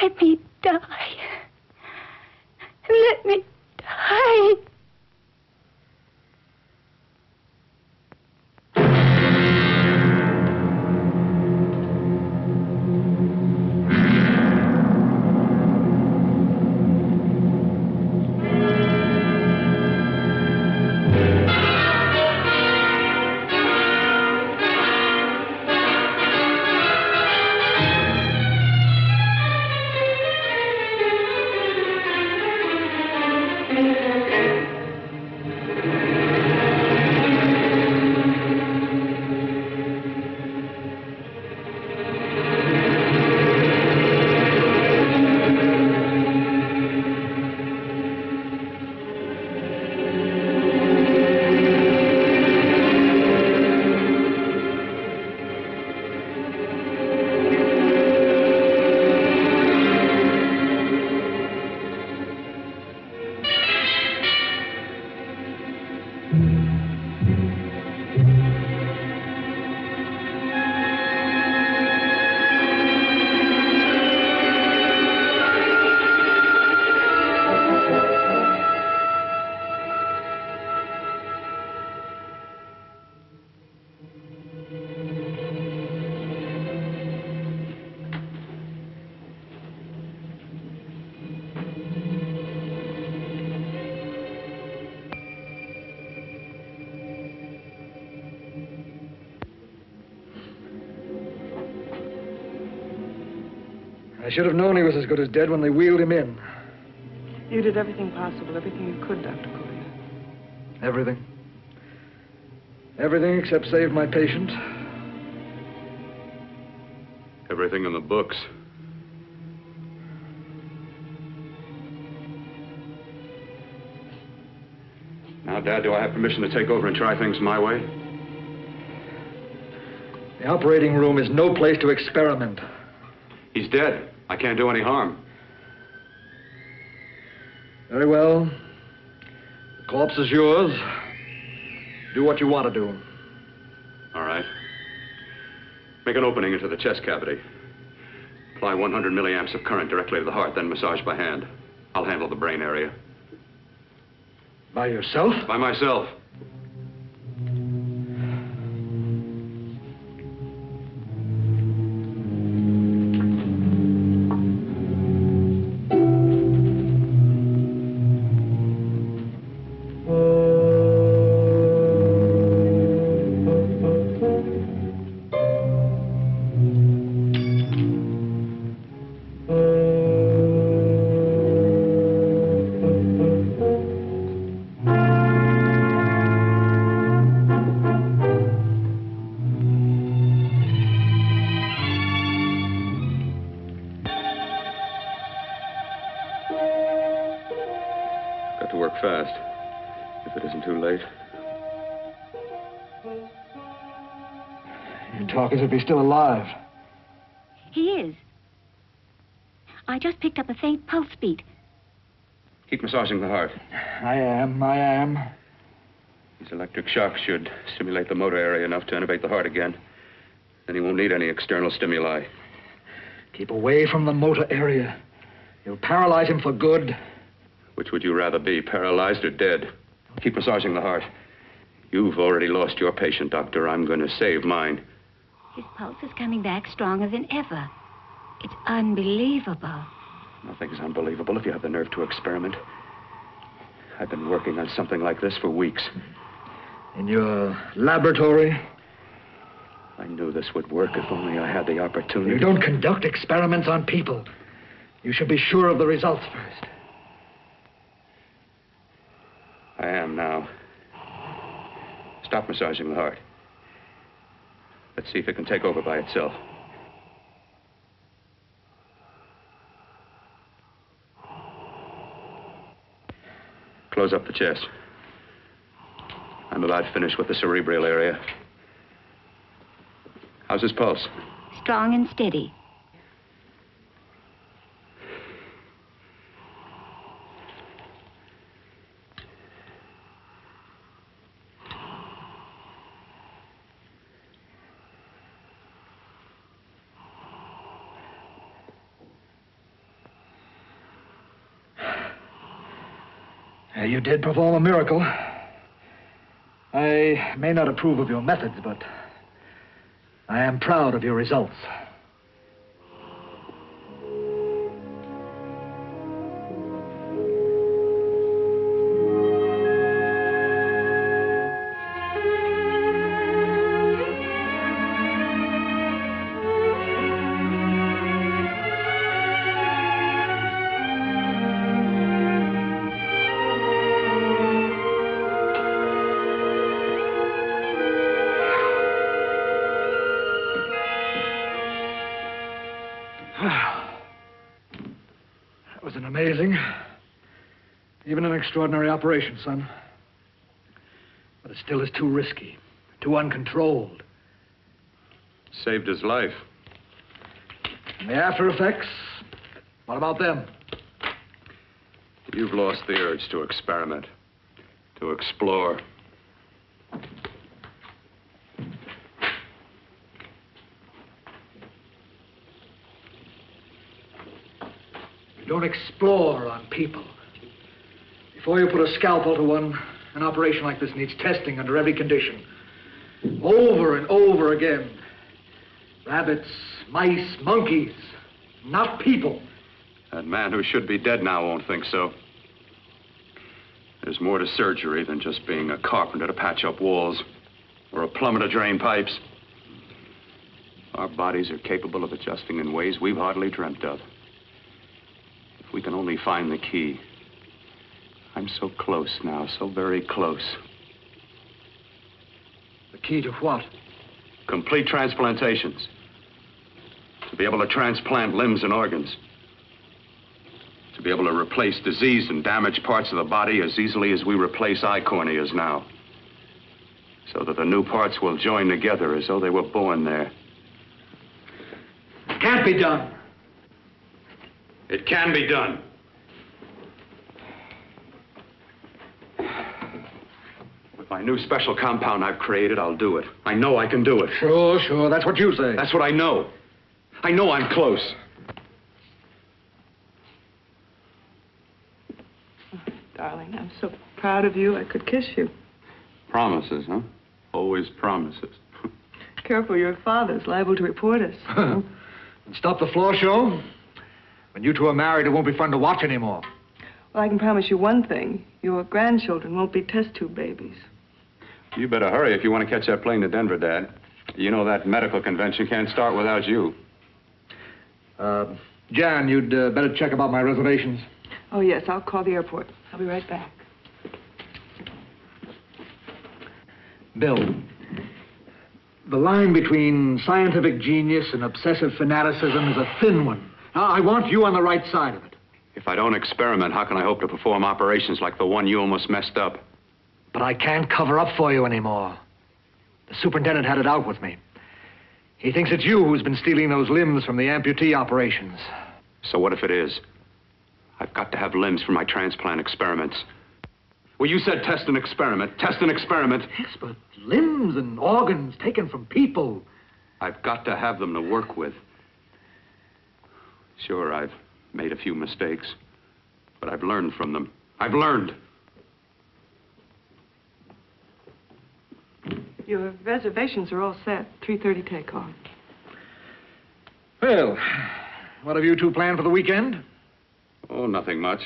Let me die. Let me die. I should have known he was as good as dead when they wheeled him in. You did everything possible, everything you could, Dr. Collier. Everything. Everything except save my patient. Everything in the books. Now, Dad, do I have permission to take over and try things my way? The operating room is no place to experiment. He's dead. I can't do any harm. Very well. The corpse is yours. Do what you want to do. All right. Make an opening into the chest cavity. Apply 100 milliamps of current directly to the heart, then massage by hand. I'll handle the brain area. By yourself? By myself. Talk as if he's still alive. He is. I just picked up a faint pulse beat. Keep massaging the heart. I am. These electric shocks should stimulate the motor area enough to innervate the heart again. Then he won't need any external stimuli. Keep away from the motor area. You'll paralyze him for good. Which would you rather be, paralyzed or dead? Keep massaging the heart. You've already lost your patient, Doctor. I'm going to save mine. His pulse is coming back stronger than ever. It's unbelievable. Nothing's unbelievable if you have the nerve to experiment. I've been working on something like this for weeks. In your laboratory? I knew this would work if only I had the opportunity. You don't conduct experiments on people. You should be sure of the results first. I am now. Stop massaging the heart. Let's see if it can take over by itself. Close up the chest. I'm about finished with the cerebral area. How's his pulse? Strong and steady. You did perform a miracle. I may not approve of your methods, but I am proud of your results. That was an amazing, even an extraordinary operation, son. But it still is too risky, too uncontrolled. Saved his life. And the after effects, what about them? You've lost the urge to experiment, to explore. You don't explore on people. Before you put a scalpel to one, an operation like this needs testing under every condition. Over and over again. Rabbits, mice, monkeys, not people. That man who should be dead now won't think so. There's more to surgery than just being a carpenter to patch up walls or a plumber to drain pipes. Our bodies are capable of adjusting in ways we've hardly dreamt of. If we can only find the key. I'm so close now, so very close. The key to what? Complete transplantations. To be able to transplant limbs and organs. To be able to replace diseased and damaged parts of the body as easily as we replace eye corneas now. So that the new parts will join together as though they were born there. It can't be done. It can be done. With my new special compound I've created, I'll do it. I know I can do it. Sure, that's what you say. That's what I know. I know I'm close. Darling, I'm so proud of you, I could kiss you. Promises, huh? Always promises. Careful, your father's liable to report us. And stop the floor show? When you two are married, it won't be fun to watch anymore. Well, I can promise you one thing. Your grandchildren won't be test tube babies. You better hurry if you want to catch that plane to Denver, Dad. You know that medical convention can't start without you. Jan, you'd better check about my reservations. Oh, yes, I'll call the airport. I'll be right back. Bill, the line between scientific genius and obsessive fanaticism is a thin one. Now, I want you on the right side of it. If I don't experiment, how can I hope to perform operations like the one you almost messed up? But I can't cover up for you anymore. The superintendent had it out with me. He thinks it's you who's been stealing those limbs from the amputee operations. So what if it is? I've got to have limbs for my transplant experiments. Well, you said test and experiment. Test and experiment. Yes, but limbs and organs taken from people. I've got to have them to work with. Sure, I've made a few mistakes, but I've learned from them. I've learned. Your reservations are all set. 3:30 takeoff. Well, what have you two planned for the weekend? Oh, nothing much.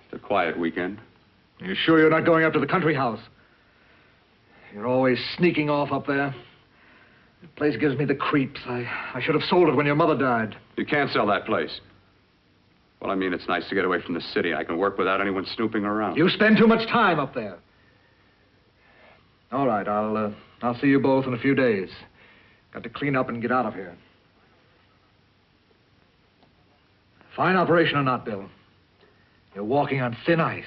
It's a quiet weekend. You sure you're not going up to the country house? You're always sneaking off up there. The place gives me the creeps. I should have sold it when your mother died. You can't sell that place. Well, I mean, it's nice to get away from the city. I can work without anyone snooping around. You spend too much time up there. All right, I'll see you both in a few days. Got to clean up and get out of here. Fine operation or not, Bill, you're walking on thin ice.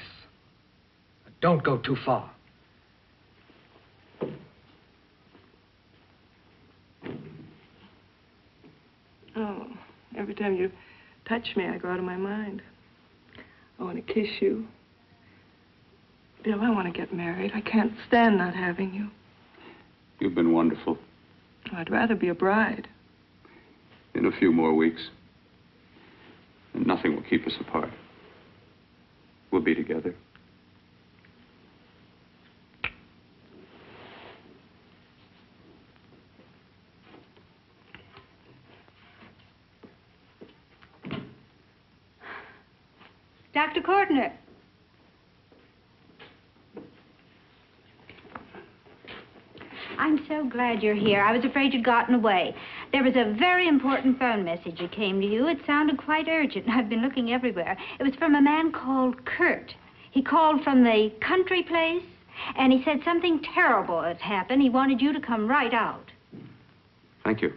Don't go too far. Oh, every time you touch me, I go out of my mind. I want to kiss you. Bill, I want to get married. I can't stand not having you. You've been wonderful. I'd rather be a bride. In a few more weeks. And nothing will keep us apart. We'll be together. Dr. Cordner. I'm so glad you're here. I was afraid you'd gotten away. There was a very important phone message that came to you. It sounded quite urgent. I've been looking everywhere. It was from a man called Kurt. He called from the country place, and he said something terrible had happened. He wanted you to come right out. Thank you.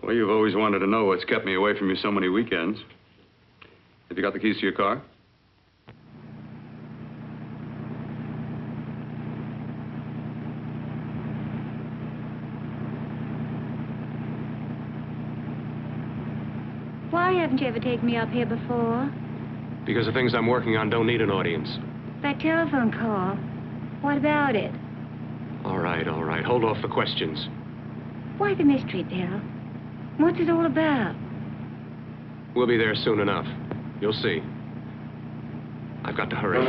Well, you've always wanted to know what's kept me away from you so many weekends. Have you got the keys to your car? Why haven't you ever taken me up here before? Because the things I'm working on don't need an audience. That telephone call. What about it? All right, all right. Hold off the questions. Why the mystery, Bill? What's it all about? We'll be there soon enough. You'll see. I've got to hurry.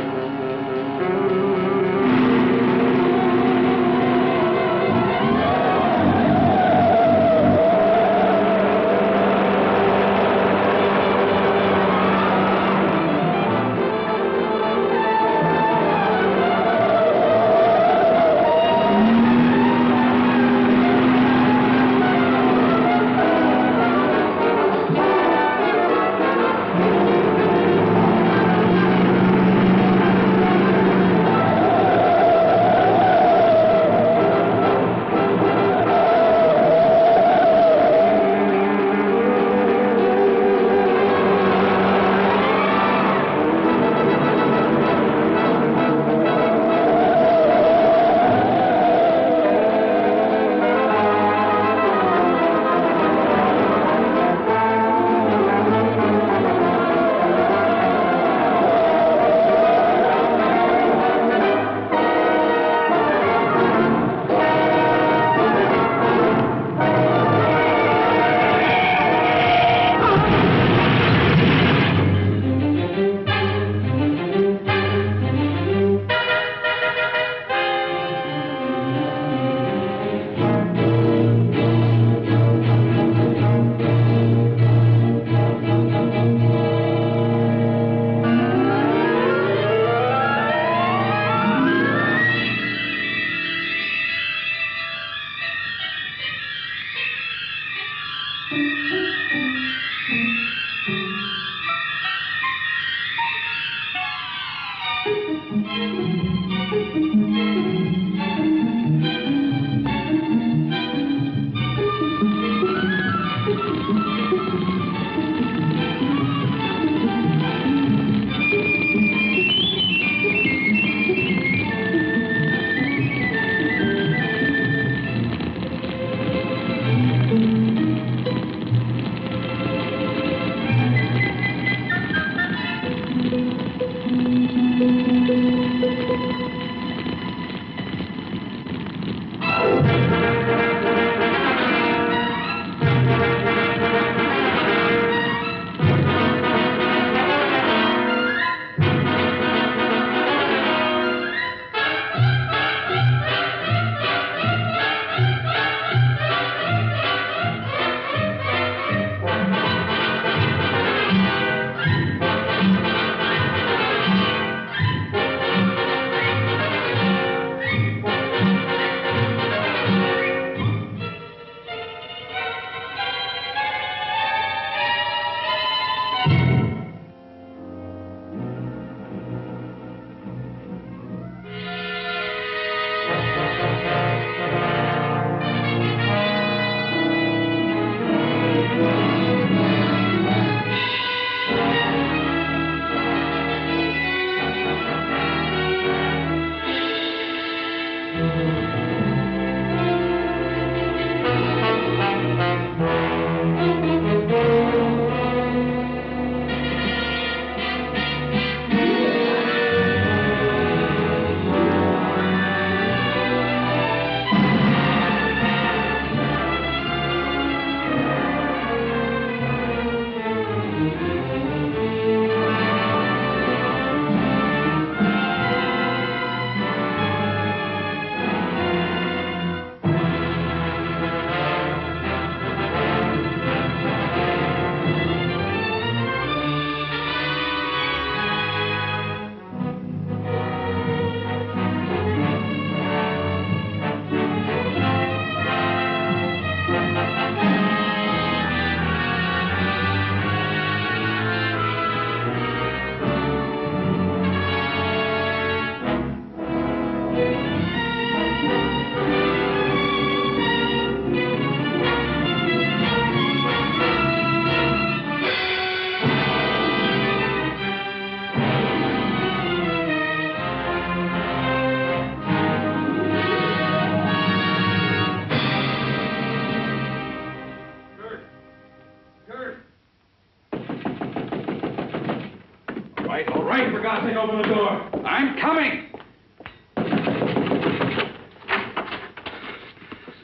Wait, for God's sake, open the door. I'm coming.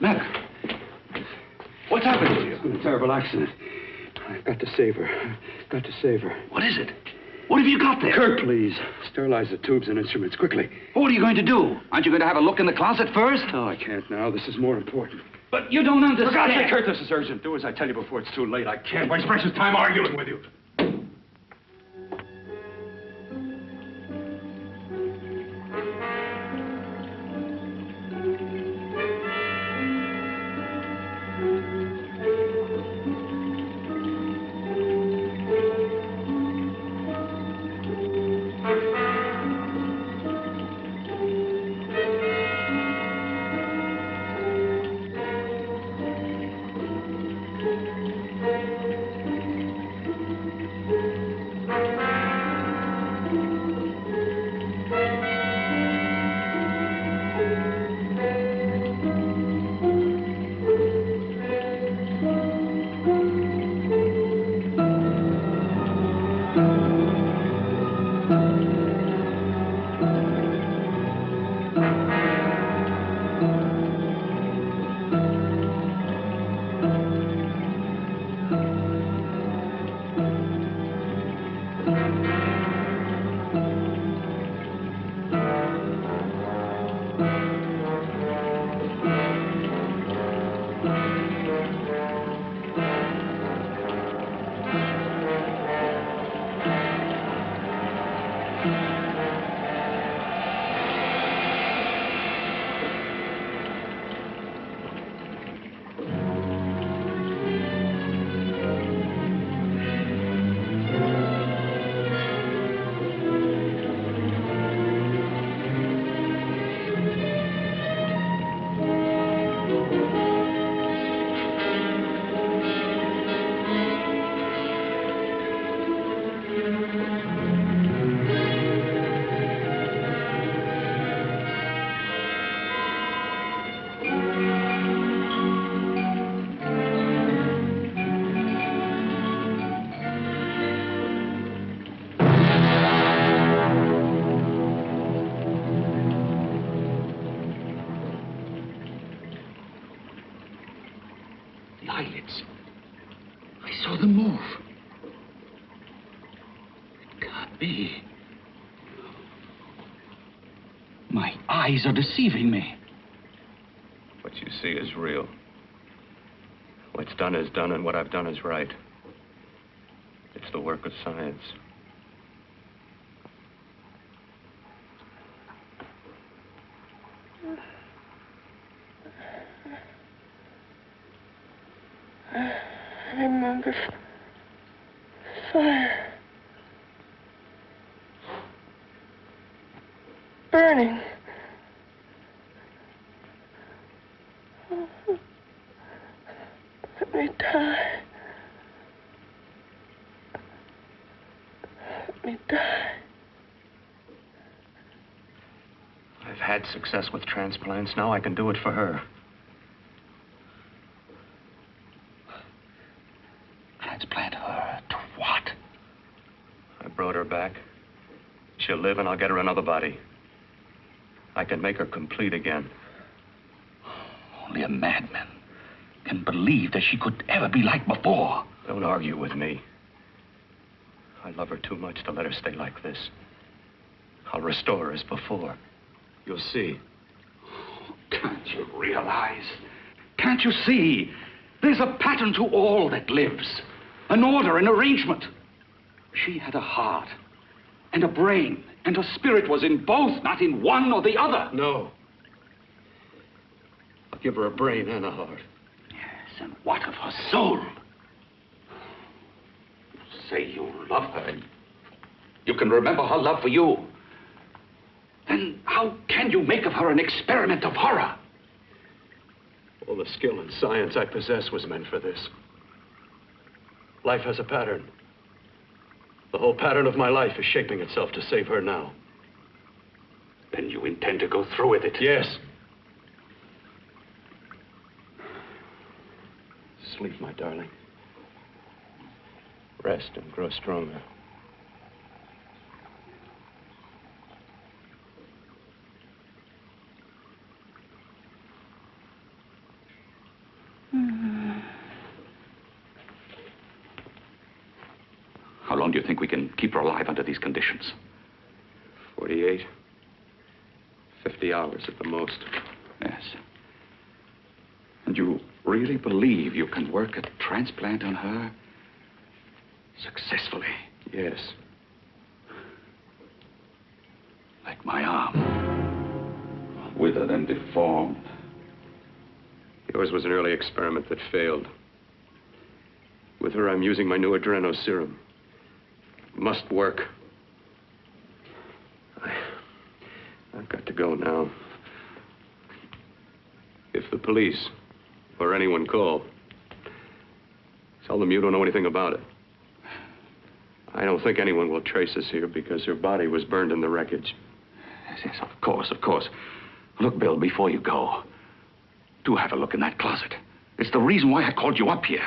Matter? What's happened to you? It's been a terrible accident. I've got to save her. Got to save her. What is it? What have you got there? Kurt, please. Sterilize the tubes and instruments, quickly. What are you going to do? Aren't you going to have a look in the closet first? No, I can't now. This is more important. But you don't understand. For God's sake, Kurt, this is urgent. Do as I tell you before it's too late. I can't waste precious time arguing with you. Eyelids. I saw them move. It can't be. My eyes are deceiving me. What you see is real. What's done is done, and what I've done is right. It's the work of science. I remember fire. Burning. Let me die. Let me die. I've had success with transplants. Now I can do it for her. Transplant her to what? I brought her back. She'll live, and I'll get her another body. I can make her complete again. Only a madman can believe that she could ever be like before. Don't argue with me. I love her too much to let her stay like this. I'll restore her as before. You'll see. Can't you realize? Can't you see? There's a pattern to all that lives. An order, an arrangement. She had a heart and a brain, and her spirit was in both, not in one or the other. No. I'll give her a brain and a heart. Yes, and what of her soul? You say you love her, and you can remember her love for you. Then how can you make of her an experiment of horror? All the skill and science I possess was meant for this. Life has a pattern. The whole pattern of my life is shaping itself to save her now. Then you intend to go through with it? Yes. Sleep, my darling. Rest and grow stronger. long do you think we can keep her alive under these conditions? 48, 50 hours at the most. Yes. And you really believe you can work a transplant on her successfully? Yes. Like my arm. Withered and deformed. Yours was an early experiment that failed. With her, I'm using my new adreno serum. Must work. I've got to go now. If the police or anyone call, tell them you don't know anything about it. I don't think anyone will trace us here because her body was burned in the wreckage. Yes, of course, of course. Look, Bill, before you go, do have a look in that closet. It's the reason why I called you up here.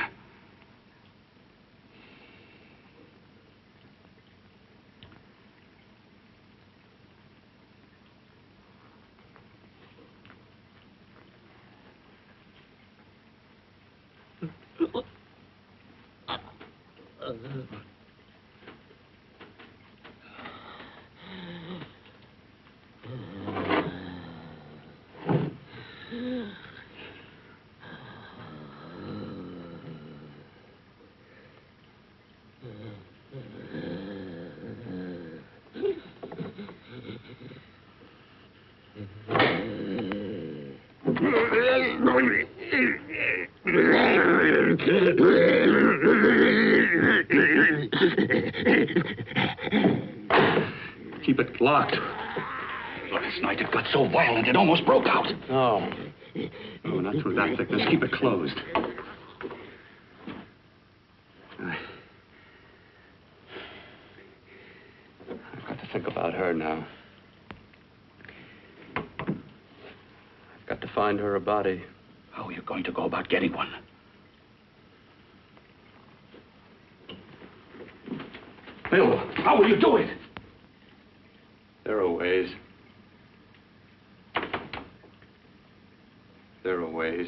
Keep it locked. Last night it got so violent it almost broke out. Oh. Oh, not through that thickness. Keep it closed. I've got to think about her now. I've got to find her a body. How are you going to go about getting one? Bill, how will you do it? There are ways. There are ways.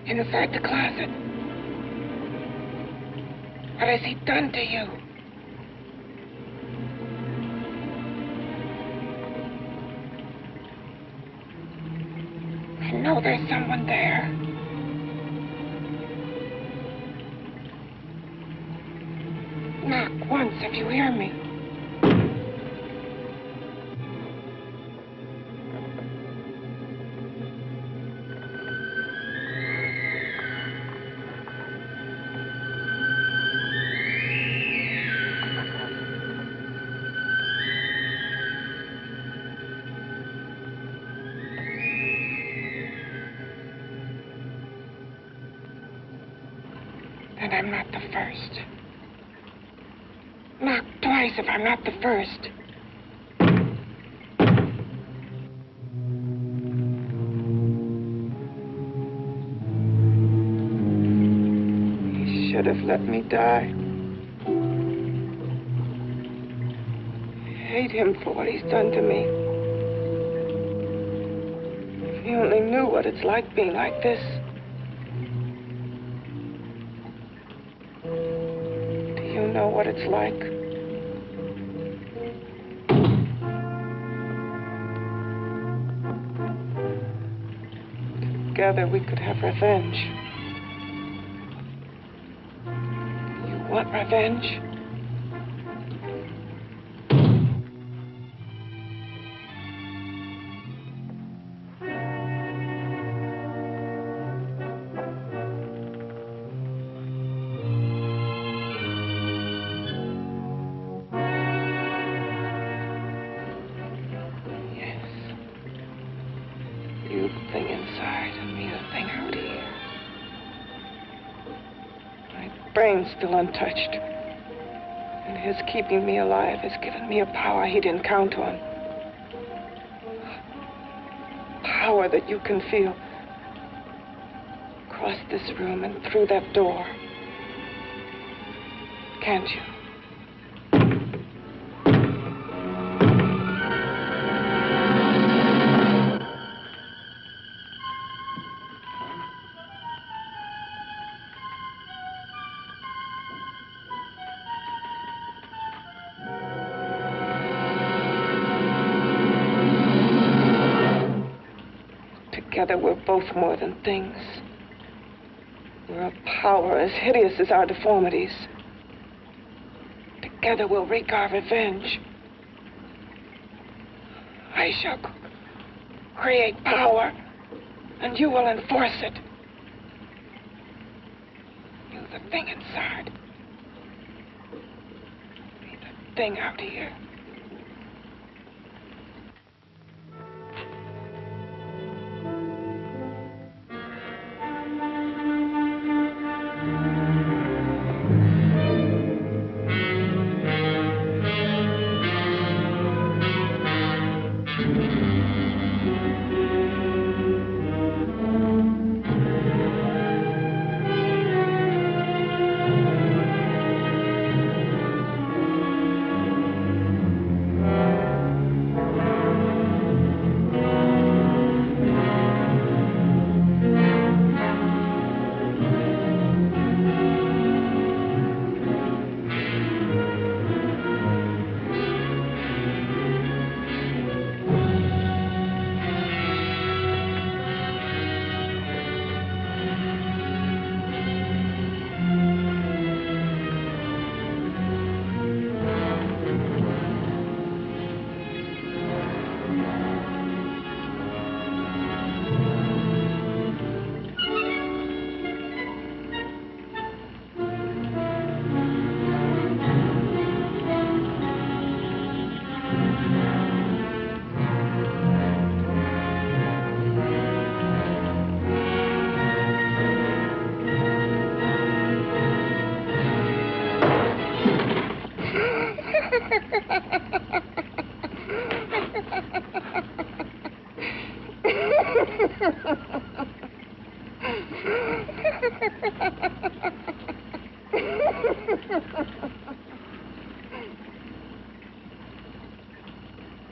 Inside the closet. What has he done to you? I know there's someone there. Knock once if you hear me. Then I'm not the first. Knock twice if I'm not the first. He should have let me die. I hate him for what he's done to me. If he only knew what it's like being like this. You know what it's like. Together we could have revenge. You want revenge? Brain's still untouched. And his keeping me alive has given me a power he didn't count on. Power that you can feel across this room and through that door. Can't you? Together, we're both more than things. We're a power as hideous as our deformities. Together, we'll wreak our revenge. I shall create power, and you will enforce it. You, the thing inside. Me, the thing out here.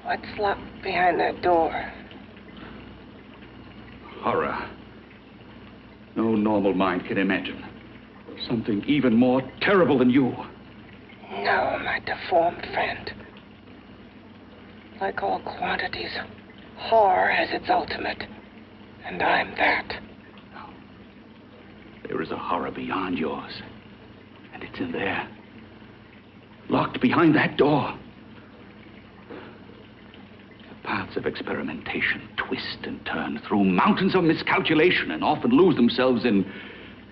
What's locked behind that door? Horror. No no normal mind can imagine. Something even more terrible than you. No, my deformed friend. Like all quantities, horror has its ultimate. And I'm that. No. There is a horror beyond yours. And it's in there. Locked behind that door. The paths of experimentation twist and turn through mountains of miscalculation and often lose themselves in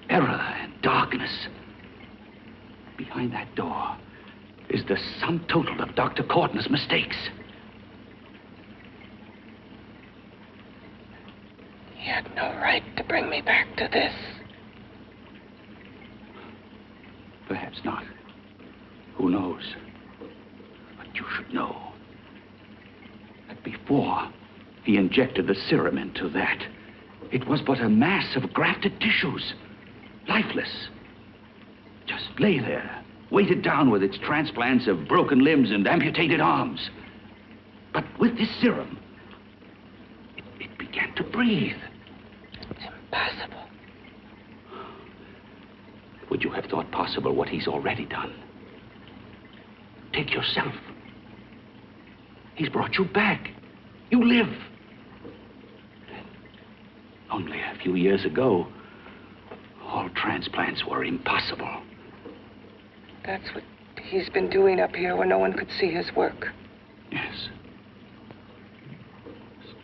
error and darkness. Behind that door is the sum total of Dr. Courtney's mistakes. He had no right to bring me back to this. Perhaps not. Who knows? But you should know that before he injected the serum into that, it was but a mass of grafted tissues, lifeless. Just lay there, weighted down with its transplants of broken limbs and amputated arms. But with this serum, it began to breathe. It's impossible. Would you have thought possible what he's already done? Take yourself. He's brought you back. You live. Only a few years ago, all transplants were impossible. That's what he's been doing up here where no one could see his work. Yes.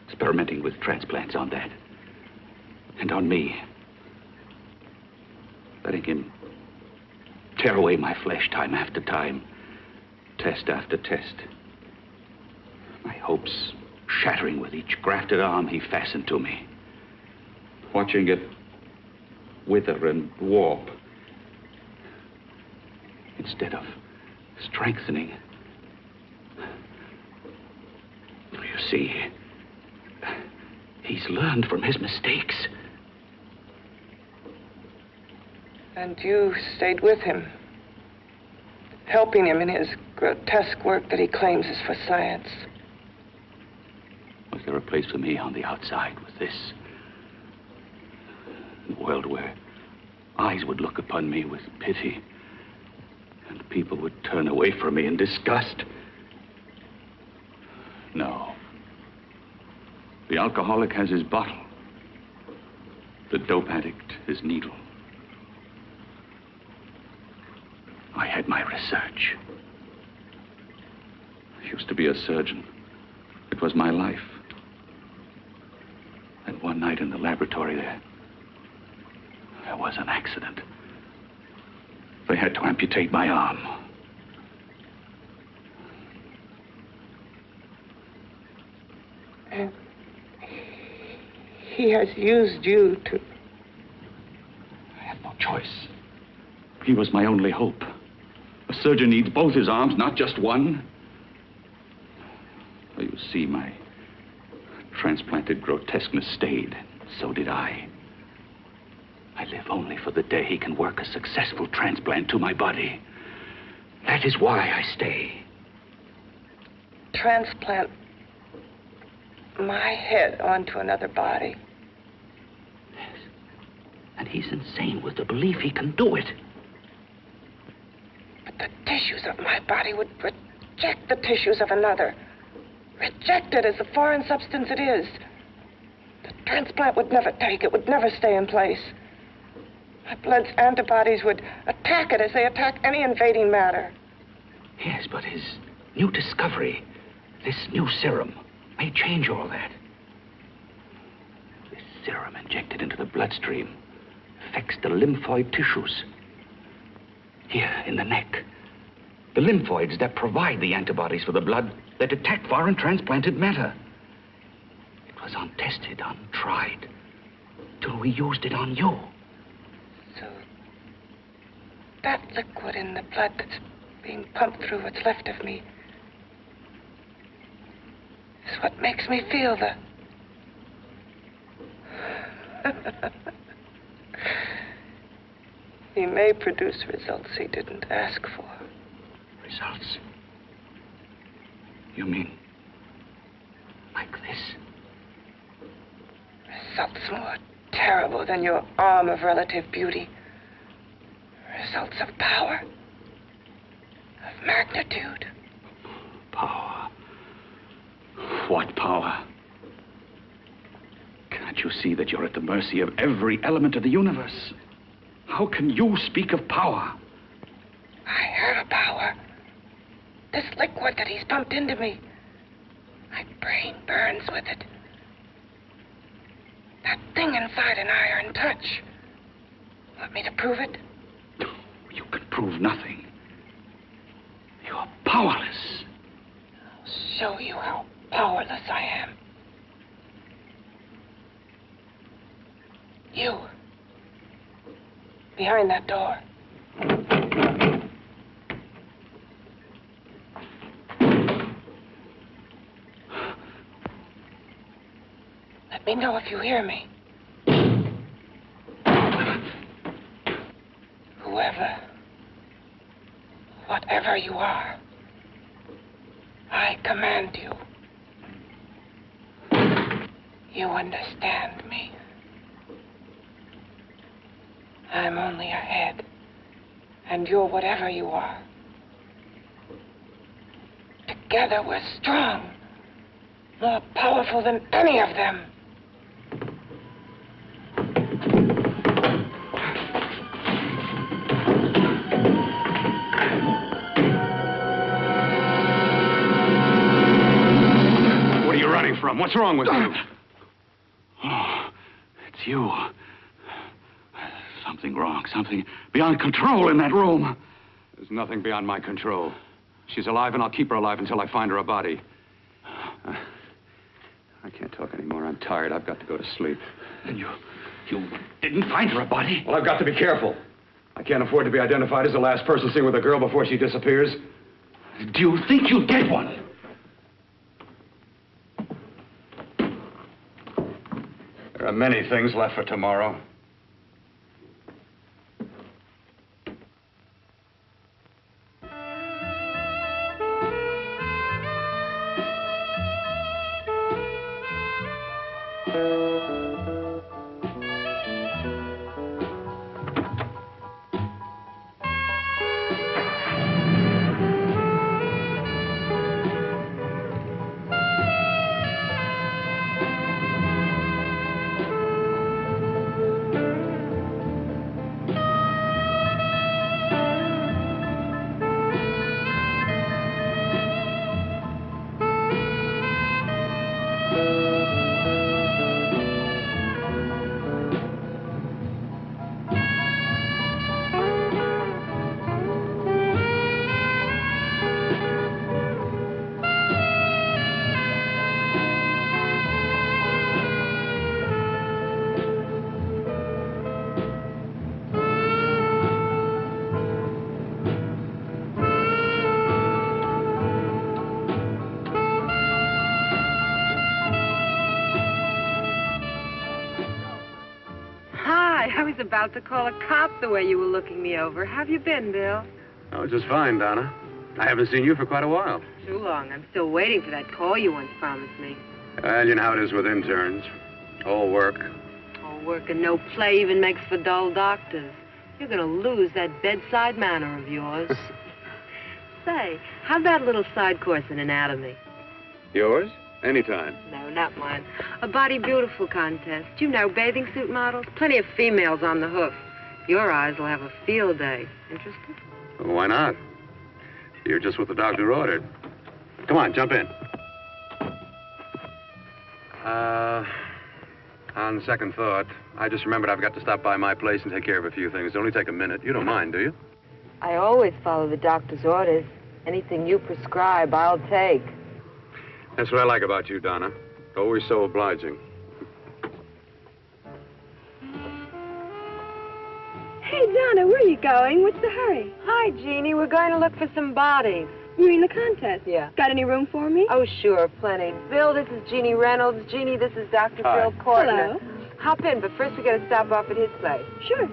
Experimenting with transplants on that. And on me. Letting him tear away my flesh time after time. Test after test. My hopes shattering with each grafted arm he fastened to me. Watching it wither and warp. Instead of strengthening. You see, he's learned from his mistakes. And you stayed with him, helping him in his grotesque work that he claims is for science. Was there a place for me on the outside with this? A world where eyes would look upon me with pity and people would turn away from me in disgust? No. The alcoholic has his bottle. The dope addict his needle. I had my research. I used to be a surgeon. It was my life. And one night in the laboratory there was an accident. They had to amputate my arm. And he has used you to... I had no choice. He was my only hope. A surgeon needs both his arms, not just one. Well, you see, my transplanted grotesqueness stayed. So did I. I live only for the day he can work a successful transplant to my body. That is why I stay. Transplant my head onto another body. Yes. And he's insane with the belief he can do it. But the tissues of my body would reject the tissues of another. Reject it as the foreign substance it is. The transplant would never take it, would never stay in place. My blood's antibodies would attack it as they attack any invading matter. Yes, but his new discovery, this new serum, may change all that. This serum injected into the bloodstream affects the lymphoid tissues. Here, in the neck. The lymphoids that provide the antibodies for the blood that attack foreign transplanted matter. It was untested, untried, till we used it on you. So, that liquid in the blood that's being pumped through what's left of me is what makes me feel the... He may produce results he didn't ask for. Results? You mean like this? Results more terrible than your arm of relative beauty. Results of power, of magnitude. Power. What power? Can't you see that you're at the mercy of every element of the universe? How can you speak of power? I have power. This liquid that he's pumped into me. My brain burns with it. That thing inside an iron touch. Want me to prove it? You can prove nothing. You're powerless. I'll show you how powerless I am. You. Behind that door. Let me know if you hear me. Whoever, whatever you are, I command you. You understand me. I'm only a head, and you're whatever you are. Together we're strong, more powerful than any of them. What are you running from? What's wrong with you? Oh, it's you. Something wrong, something beyond control in that room. There's nothing beyond my control. She's alive, and I'll keep her alive until I find her a body. I can't talk anymore. I'm tired. I've got to go to sleep. And you didn't find her a body? Well, I've got to be careful. I can't afford to be identified as the last person seen with a girl before she disappears. Do you think you'll get one? There are many things left for tomorrow. I was about to call a cop the way you were looking me over. How have you been, Bill? Oh, just fine, Donna. I haven't seen you for quite a while. Too long. I'm still waiting for that call you once promised me. Well, you know how it is with interns. All work. All work and no play even makes for dull doctors. You're going to lose that bedside manner of yours. Say, how'd that little side course in anatomy? Yours? Anytime. No, not mine. A Body Beautiful contest. You know, bathing suit models. Plenty of females on the hoof. Your eyes will have a field day. Interested? Well, why not? You're just what the doctor ordered. Come on, jump in. On second thought, I just remembered I've got to stop by my place and take care of a few things. It'll only take a minute. You don't mind, do you? I always follow the doctor's orders. Anything you prescribe, I'll take. That's what I like about you, Donna. Always so obliging. Hey, Donna, where are you going? What's the hurry? Hi, Jeannie. We're going to look for some bodies. You mean the contest? Yeah. Got any room for me? Oh, sure, plenty. Bill, this is Jeannie Reynolds. Jeannie, this is Dr. Hi. Bill Cortner. Hello. Hop in, but first we got to stop off at his place. Sure.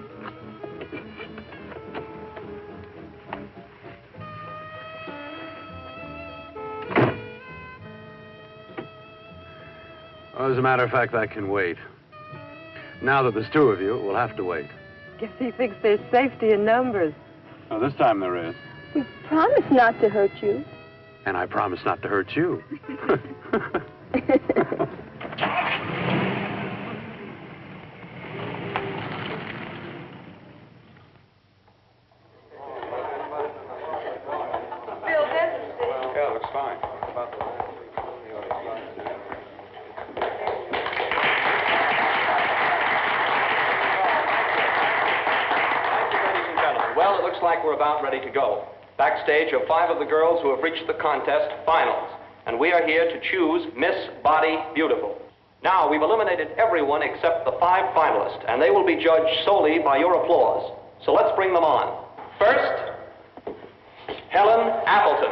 Well, as a matter of fact, that can wait. Now that there's two of you, we'll have to wait. Guess he thinks there's safety in numbers. Oh, this time there is. We promised not to hurt you. And I promise not to hurt you. Yeah, looks fine. Well, it looks like we're about ready to go. Backstage are 5 of the girls who have reached the contest finals, and we are here to choose Miss Body Beautiful. Now, we've eliminated everyone except the 5 finalists, and they will be judged solely by your applause. So let's bring them on. First, Helen Appleton.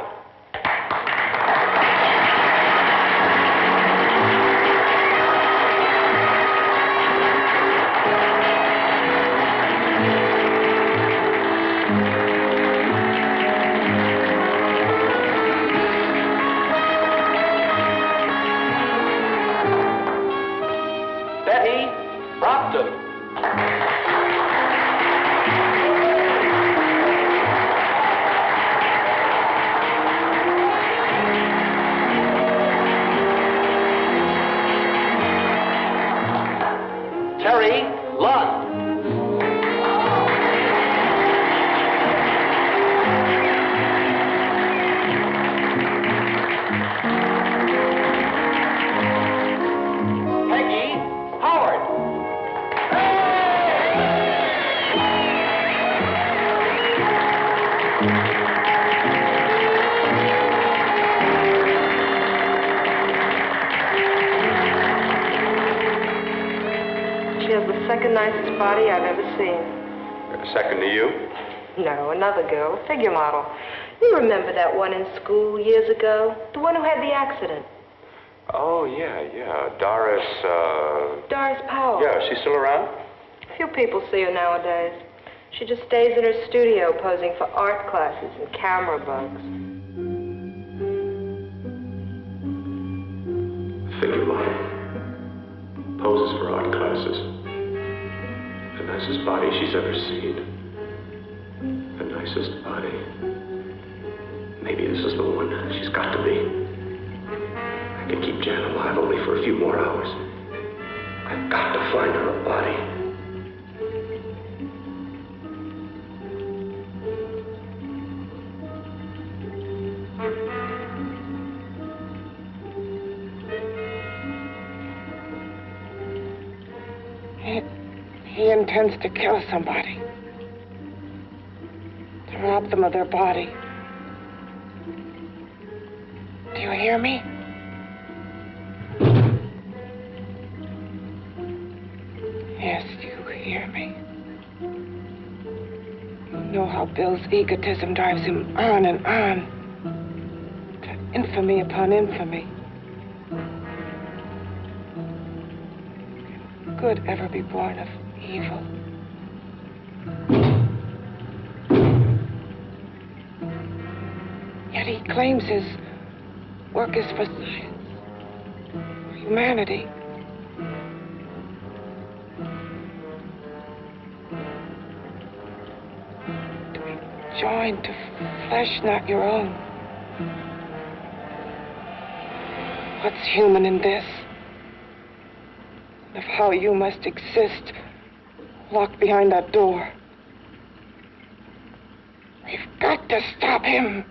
She has the second nicest body I've ever seen. Second to you? No, another girl, figure model. You remember that one in school years ago? The one who had the accident. Oh, yeah. Doris, Doris Powell. Yeah, she's still around? Few people see her nowadays. She just stays in her studio posing for art classes and camera bugs. Figure model. Poses for art classes. The nicest body she's ever seen. The nicest body. Maybe this is the one. She's got to be. I can keep Jan alive only for a few more hours. I've got to find her a body. He intends to kill somebody. To rob them of their body. Do you hear me? Yes, you hear me. You know how Bill's egotism drives him on and on. To infamy upon infamy. Can good ever be born of evil? Yet he claims his work is for science, for humanity. To be joined to flesh not your own. What's human in this? Of how you must exist, locked behind that door. We've got to stop him.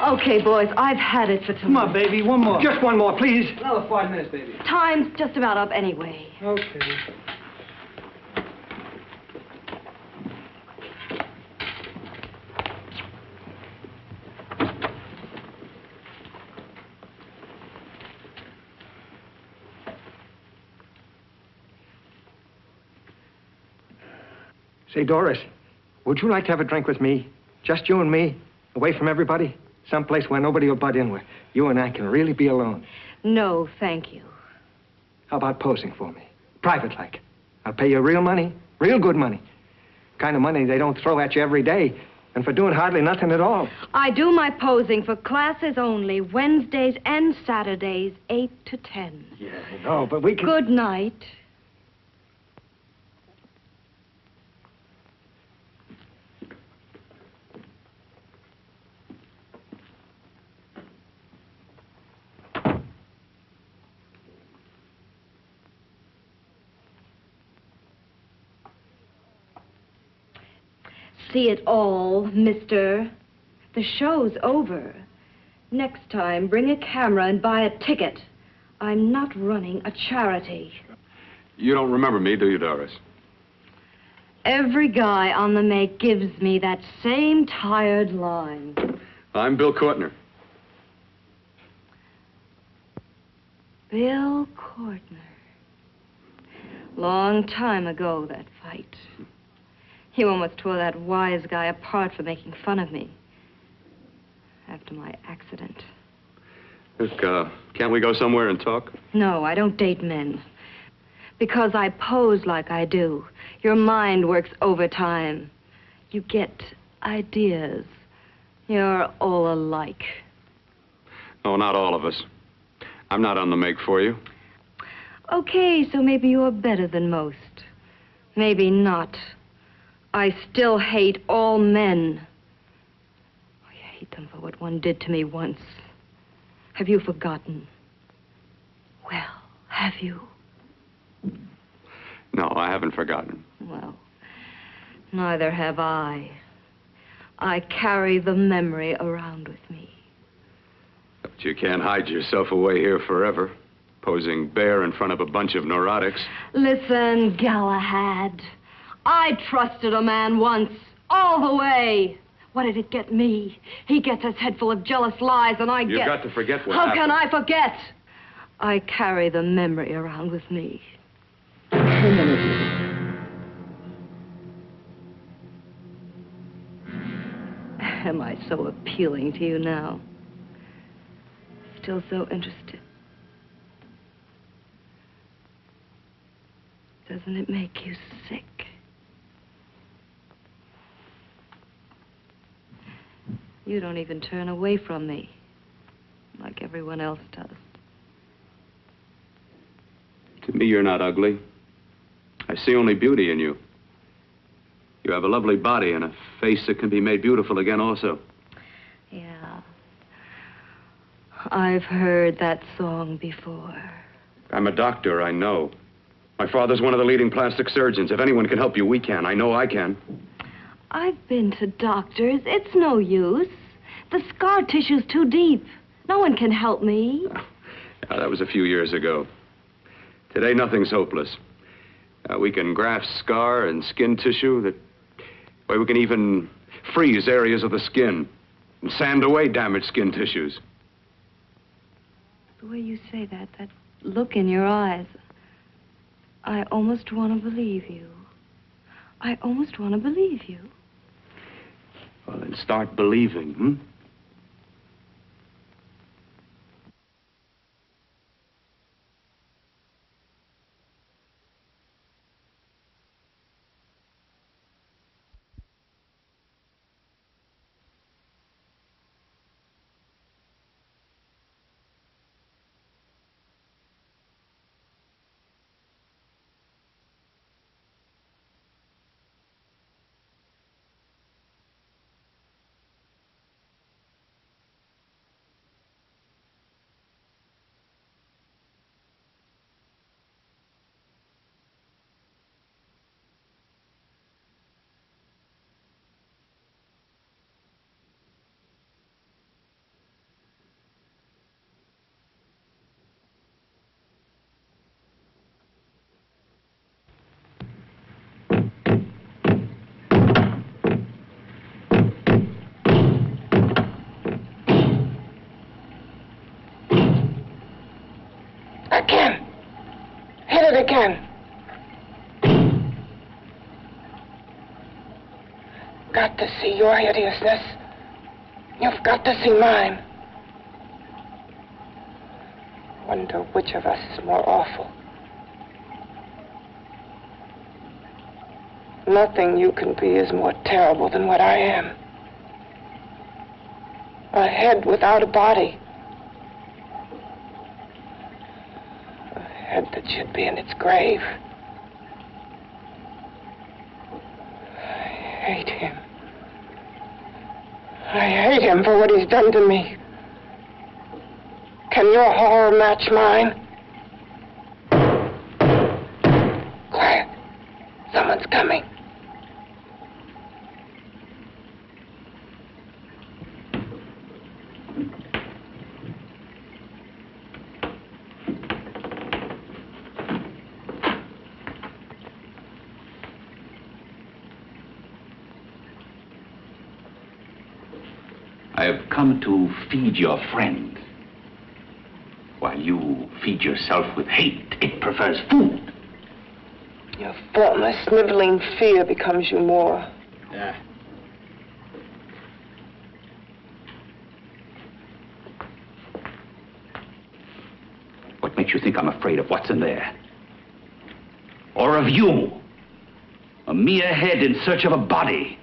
Okay, boys, I've had it for tonight. Come on, baby, one more. Just one more, please. Another 5 minutes, baby. Time's just about up anyway. Okay. Say, Doris, would you like to have a drink with me? Just you and me, away from everybody? Someplace where nobody will butt in, where you and I can really be alone. No, thank you. How about posing for me? Private like. I'll pay you real money, real good money. Kind of money they don't throw at you every day, and for doing hardly nothing at all. I do my posing for classes only, Wednesdays and Saturdays, 8 to 10. Yeah, I know, but we can... Good night. See it all, mister. The show's over. Next time, bring a camera and buy a ticket. I'm not running a charity. You don't remember me, do you, Doris? Every guy on the make gives me that same tired line. I'm Bill Courtner. Bill Courtner. Long time ago, that fight. You almost tore that wise guy apart for making fun of me. After my accident. Look, can't we go somewhere and talk? No, I don't date men. Because I pose like I do. Your mind works overtime. You get ideas. You're all alike. Oh, not all of us. I'm not on the make for you. Okay, so maybe you're better than most. Maybe not. I still hate all men. I hate them for what one did to me once. Have you forgotten? Well, have you? No, I haven't forgotten. Well, neither have I. I carry the memory around with me. But you can't hide yourself away here forever, posing bare in front of a bunch of neurotics. Listen, Galahad. I trusted a man once, all the way. What did it get me? He gets his head full of jealous lies, and I get... You've got to forget what How happened. can I forget? I carry the memory around with me. Am I so appealing to you now? Still so interested? Doesn't it make you sick? You don't even turn away from me, like everyone else does. To me, you're not ugly. I see only beauty in you. You have a lovely body and a face that can be made beautiful again also. Yeah. I've heard that song before. I'm a doctor, I know. My father's one of the leading plastic surgeons. If anyone can help you, we can. I know I can. I've been to doctors. It's no use. The scar tissue's too deep. No one can help me. Yeah, that was a few years ago. Today, nothing's hopeless. We can graft scar and skin tissue. Well, we can even freeze areas of the skin and sand away damaged skin tissues. The way you say that look in your eyes, I almost want to believe you. I almost want to believe you. Well, then start believing, hmm? it again. Got to see your hideousness. You've got to see mine. Wonder which of us is more awful. Nothing you can be is more terrible than what I am. A head without a body. A head that should be in its grave. I hate him. I hate him for what he's done to me. Can your horror match mine? Quiet. Someone's coming. I have come to feed your friend. While you feed yourself with hate, it prefers food. Your formless, sniveling fear becomes you more. Yeah. What makes you think I'm afraid of what's in there? Or of you? A mere head in search of a body.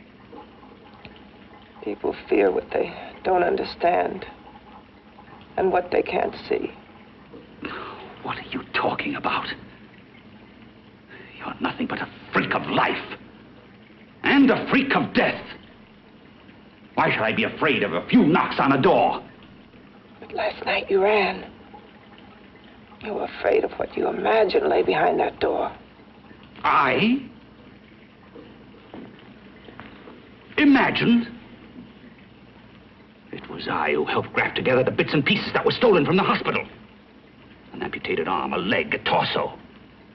People fear what they don't understand and what they can't see. What are you talking about? You're nothing but a freak of life and a freak of death. Why should I be afraid of a few knocks on a door? But last night you ran. You were afraid of what you imagined lay behind that door. I? Imagined? It was I who helped graft together the bits and pieces that were stolen from the hospital. An amputated arm, a leg, a torso.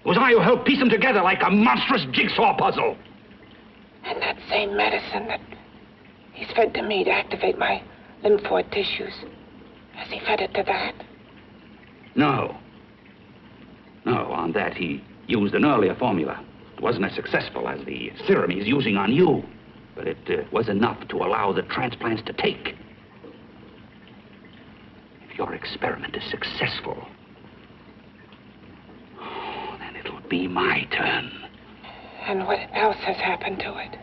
It was I who helped piece them together like a monstrous jigsaw puzzle. And that same medicine that he's fed to me to activate my lymphoid tissues. Has he fed it to that? No. No, on that he used an earlier formula. It wasn't as successful as the serum he's using on you, but it was enough to allow the transplants to take. If your experiment is successful, then it'll be my turn. And what else has happened to it?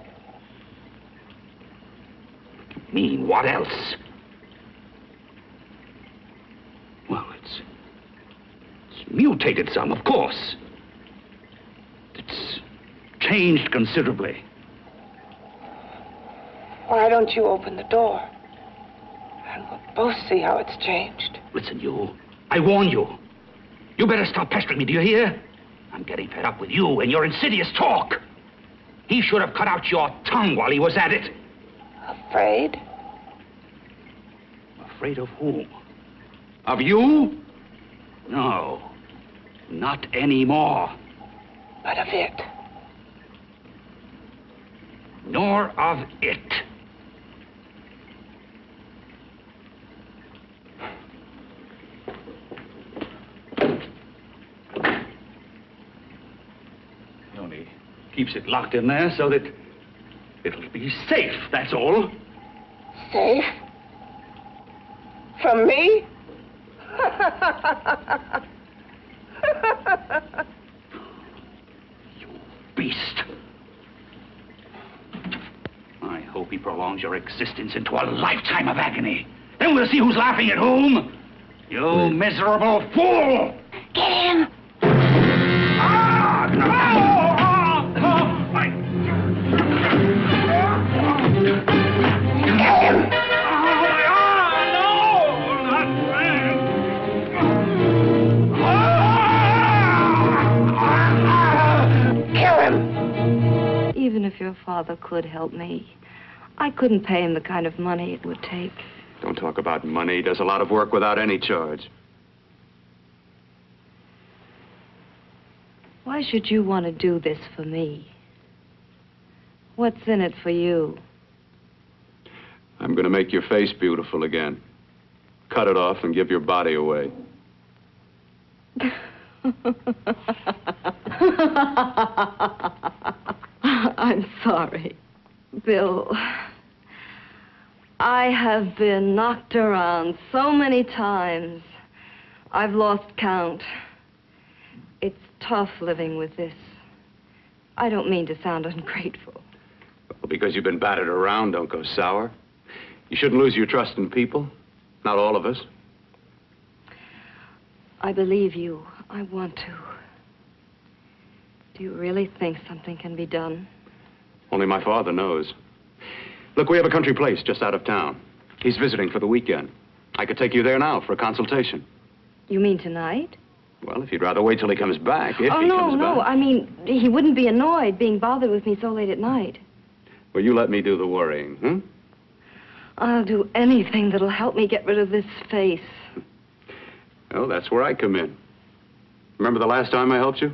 You mean, what else? Well, it's mutated some, of course. It's changed considerably. Why don't you open the door? And we'll both see how it's changed. Listen, you. I warn you. You better stop pestering me, do you hear? I'm getting fed up with you and your insidious talk. He should have cut out your tongue while he was at it. Afraid? Afraid of whom? Of you? No. Not anymore. But of it. Nor of it. He only keeps it locked in there so that it'll be safe, that's all. Safe? From me? You beast. I hope he prolongs your existence into a lifetime of agony. Then we'll see who's laughing at whom. You miserable fool! Get him! Ah! No! Get him! Even if your father could help me, I couldn't pay him the kind of money it would take. Don't talk about money. He does a lot of work without any charge. Why should you want to do this for me? What's in it for you? I'm going to make your face beautiful again. Cut it off and give your body away. I'm sorry, Bill. I have been knocked around so many times. I've lost count. It's tough living with this. I don't mean to sound ungrateful. Well, because you've been battered around, don't go sour. You shouldn't lose your trust in people. Not all of us. I believe you. I want to. Do you really think something can be done? Only my father knows. Look, we have a country place just out of town. He's visiting for the weekend. I could take you there now for a consultation. You mean tonight? Well, if you'd rather wait till he comes back, if he no, comes no. back. I mean, he wouldn't be annoyed being bothered with me so late at night. Well, you let me do the worrying, hmm? I'll do anything that'll help me get rid of this face. Well, that's where I come in. Remember the last time I helped you?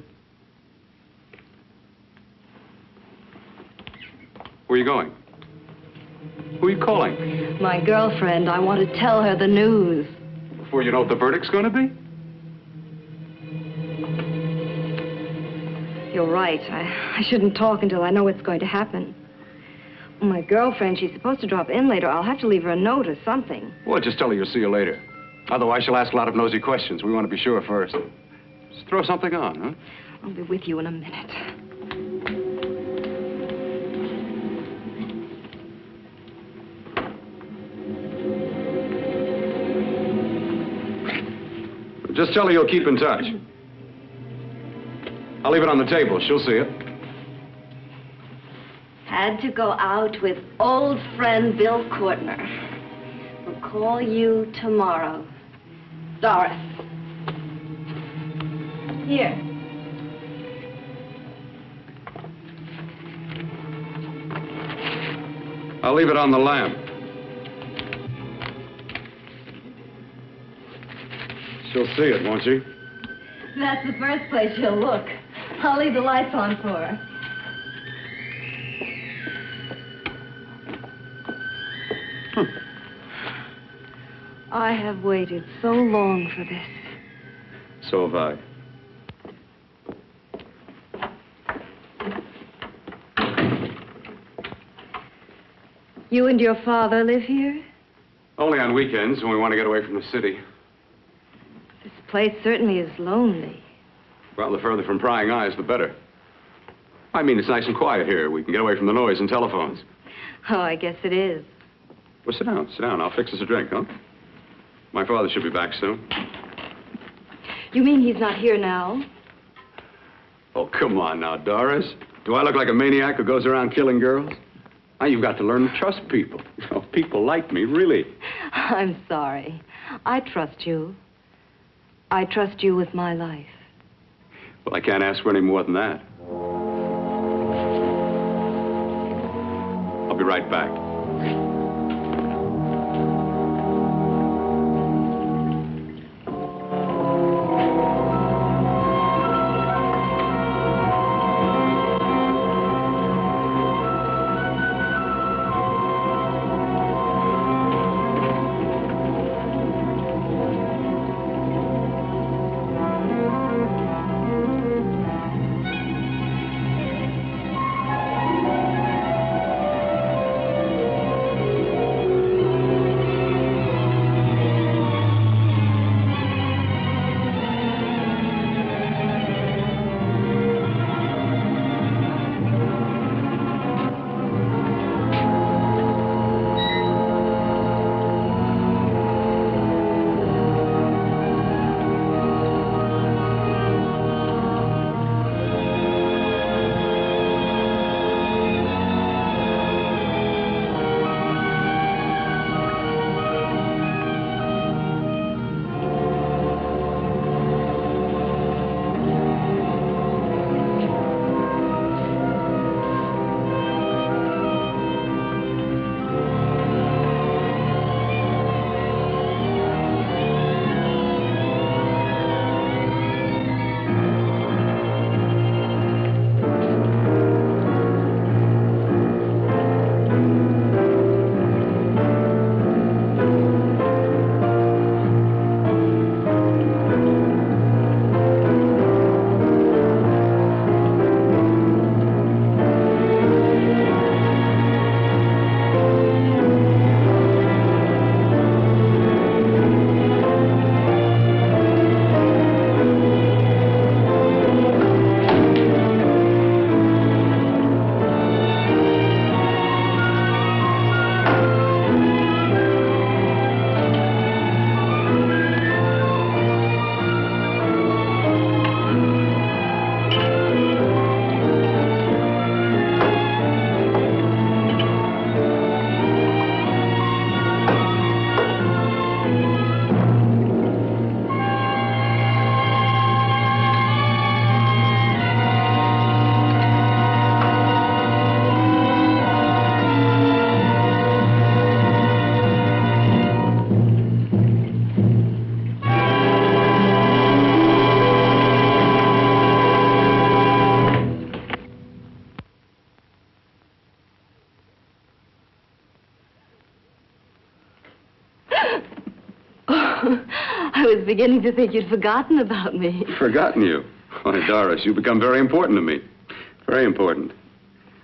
Where are you going? Who are you calling? My girlfriend. I want to tell her the news. Before you know what the verdict's going to be? You're right. I shouldn't talk until I know what's going to happen. My girlfriend, she's supposed to drop in later. I'll have to leave her a note or something. Well, just tell her you'll see you later. Otherwise, she'll ask a lot of nosy questions. We want to be sure first. Just throw something on, huh? I'll be with you in a minute. Just tell her you'll keep in touch. I'll leave it on the table. She'll see it. Had to go out with old friend Bill Courtner. We'll call you tomorrow. Doris. Here. I'll leave it on the lamp. She'll see it, won't she? That's the first place she'll look. I'll leave the lights on for her. I have waited so long for this. So have I. You and your father live here? Only on weekends when we want to get away from the city. This place certainly is lonely. Well, the further from prying eyes, the better. I mean, it's nice and quiet here. We can get away from the noise and telephones. Oh, I guess it is. Well, sit down, sit down. I'll fix us a drink, huh? My father should be back soon. You mean he's not here now? Oh, come on now, Doris. Do I look like a maniac who goes around killing girls? Now, you've got to learn to trust people. Oh, people like me, really. I'm sorry. I trust you. I trust you with my life. Well, I can't ask for any more than that. I'll be right back. I was beginning to think you'd forgotten about me. Forgotten you? Why, Doris, you've become very important to me. Very important.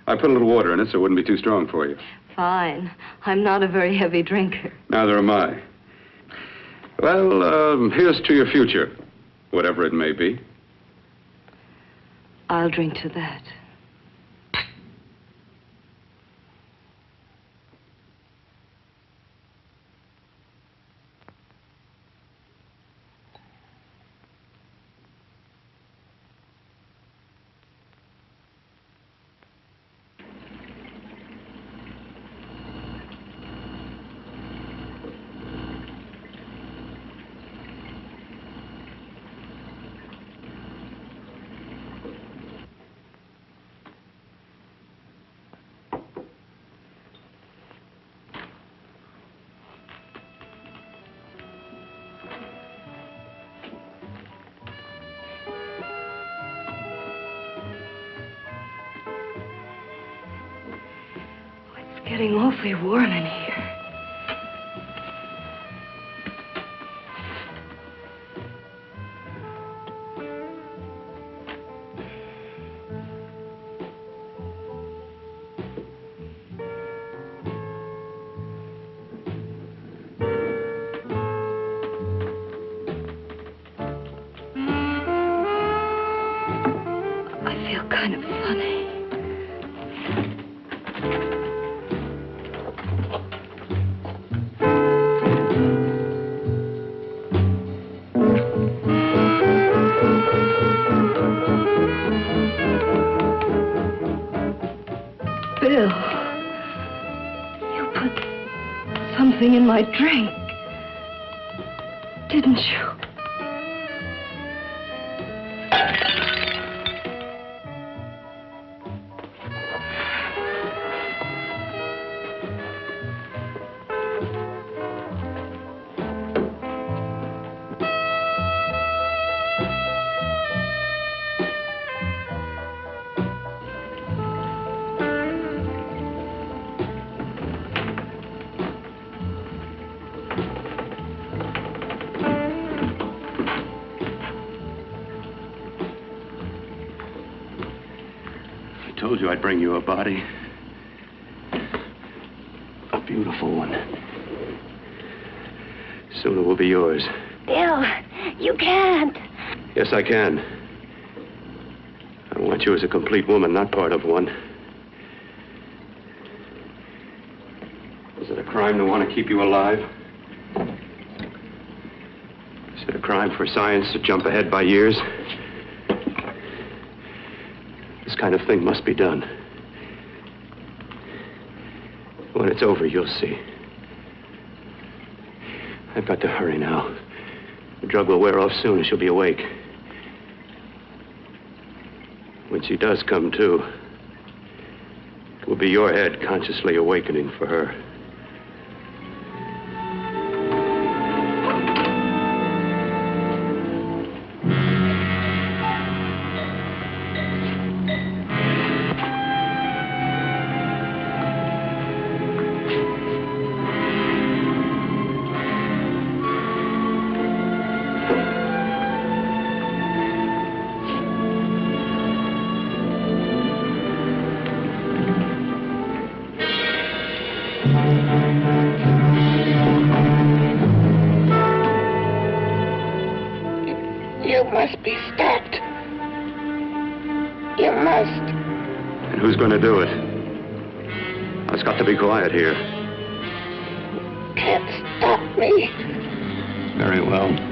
I put a little water in it so it wouldn't be too strong for you. Fine. I'm not a very heavy drinker. Neither am I. Well, here's to your future, whatever it may be. I'll drink to that. It's getting awfully warm in here. I feel kind of funny. Bill, you put something in my drink, didn't you? I told you I'd bring you a body. A beautiful one. Soon it will be yours. Bill, you can't. Yes, I can. I want you as a complete woman, not part of one. Is it a crime to want to keep you alive? Is it a crime for science to jump ahead by years? This kind of thing must be done. When it's over, you'll see. I've got to hurry now. The drug will wear off soon and she'll be awake. When she does come to, it will be your head consciously awakening for her. You must be stopped. You must. And who's going to do it? It's got to be quiet here. Can't stop me. Very well.